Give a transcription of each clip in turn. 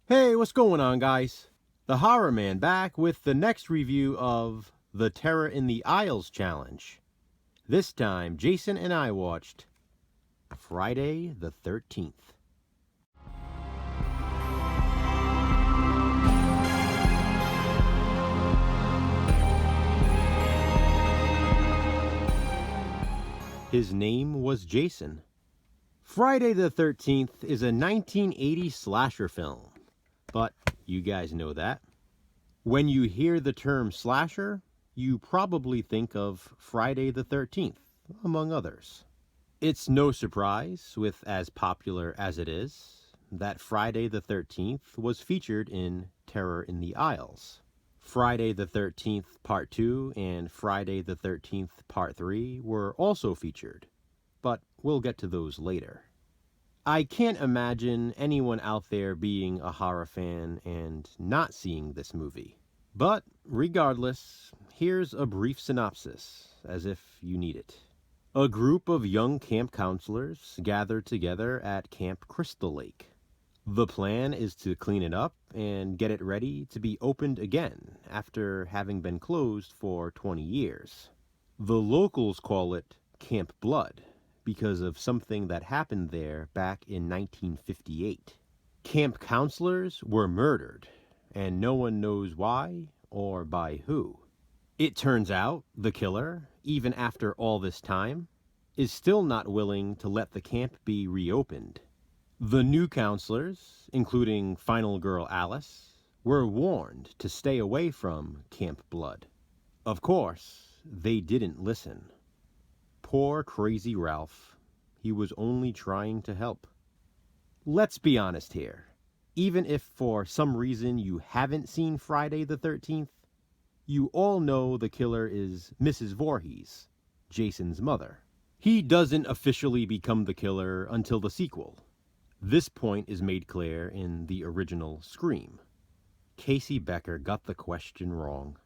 Hey, what's going on, guys? The Horror Man back with the next review of the Terror in the Aisles challenge. This time, Jason and I watched Friday the 13th. His name was Jason. Friday the 13th is a 1980 slasher film, but you guys know that. When you hear the term slasher, you probably think of Friday the 13th, among others. It's no surprise, with as popular as it is, that Friday the 13th was featured in Terror in the Aisles. Friday the 13th Part 2 and Friday the 13th Part 3 were also featured, but we'll get to those later. I can't imagine anyone out there being a horror fan and not seeing this movie. But regardless, here's a brief synopsis, as if you need it. A group of young camp counselors gather together at Camp Crystal Lake. The plan is to clean it up and get it ready to be opened again after having been closed for 20 years. The locals call it Camp Blood because of something that happened there back in 1958. Camp counselors were murdered, and no one knows why or by who. It turns out the killer, even after all this time, is still not willing to let the camp be reopened. The new counselors, including final girl Alice, were warned to stay away from Camp Blood. Of course, they didn't listen. Poor crazy Ralph. He was only trying to help. Let's be honest here. Even if for some reason you haven't seen Friday the 13th, you all know the killer is Mrs. Voorhees, Jason's mother. He doesn't officially become the killer until the sequel. This point is made clear in the original Scream. Casey Becker got the question wrong.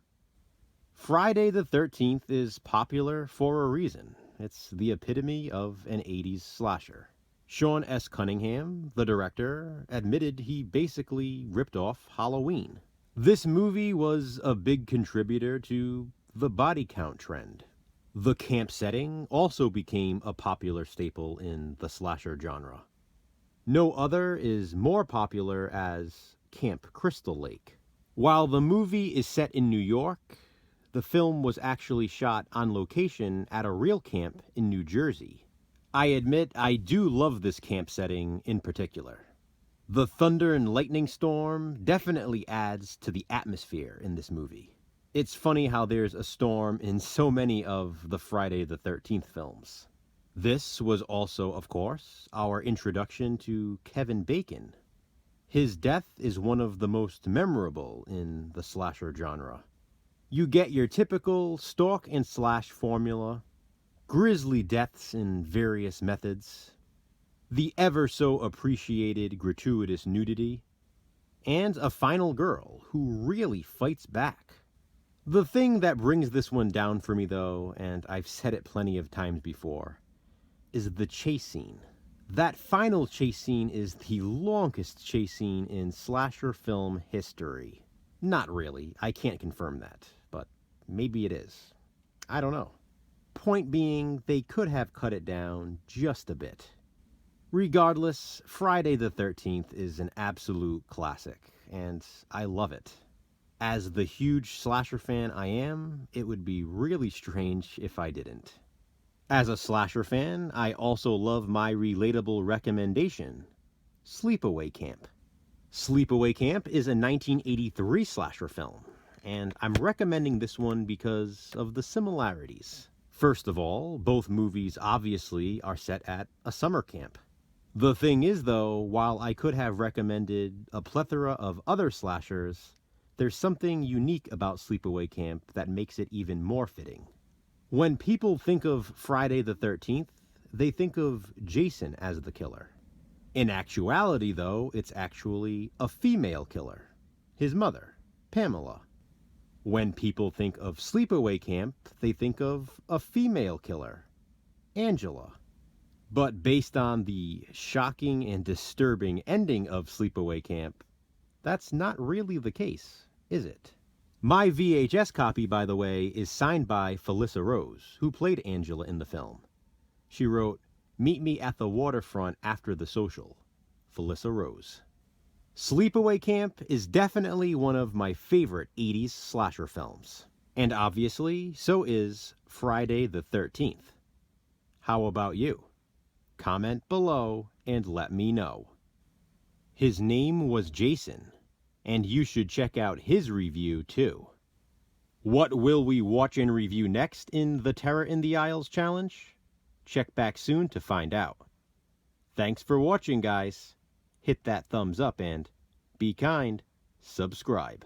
Friday the 13th is popular for a reason. It's the epitome of an 80s slasher. Sean S. Cunningham, the director, admitted he basically ripped off Halloween. This movie was a big contributor to the body count trend. The camp setting also became a popular staple in the slasher genre. No other is more popular as Camp Crystal Lake. While the movie is set in New York, the film was actually shot on location at a real camp in New Jersey. I admit I do love this camp setting in particular. The thunder and lightning storm definitely adds to the atmosphere in this movie. It's funny how there's a storm in so many of the Friday the 13th films. This was also, of course, our introduction to Kevin Bacon. His death is one of the most memorable in the slasher genre. You get your typical stalk and slash formula, grisly deaths in various methods, the ever so appreciated gratuitous nudity, and a final girl who really fights back. The thing that brings this one down for me, though, and I've said it plenty of times before, is the chase scene. That final chase scene is the longest chase scene in slasher film history. Not really, I can't confirm that, but maybe it is. I don't know. Point being, they could have cut it down just a bit. Regardless, Friday the 13th is an absolute classic, and I love it. As the huge slasher fan I am, it would be really strange if I didn't. As a slasher fan, I also love my relatable recommendation, Sleepaway Camp. Sleepaway Camp is a 1983 slasher film, and I'm recommending this one because of the similarities. First of all, both movies obviously are set at a summer camp. The thing is, though, while I could have recommended a plethora of other slashers, there's something unique about Sleepaway Camp that makes it even more fitting. When people think of Friday the 13th, they think of Jason as the killer. In actuality, though, it's actually a female killer, his mother, Pamela. When people think of Sleepaway Camp, they think of a female killer, Angela. But based on the shocking and disturbing ending of Sleepaway Camp, That's not really the case, is it? My VHS copy, by the way, is signed by Felissa Rose, who played Angela in the film. She wrote, "Meet me at the waterfront after the social. Felissa Rose." Sleepaway Camp is definitely one of my favorite 80s slasher films. And obviously, so is Friday the 13th. How about you? Comment below and let me know. His name was Jason, and you should check out his review too. What will we watch and review next in the Terror in the Aisles challenge? Check back soon to find out. Thanks for watching, guys. Hit that thumbs up and, be kind, subscribe.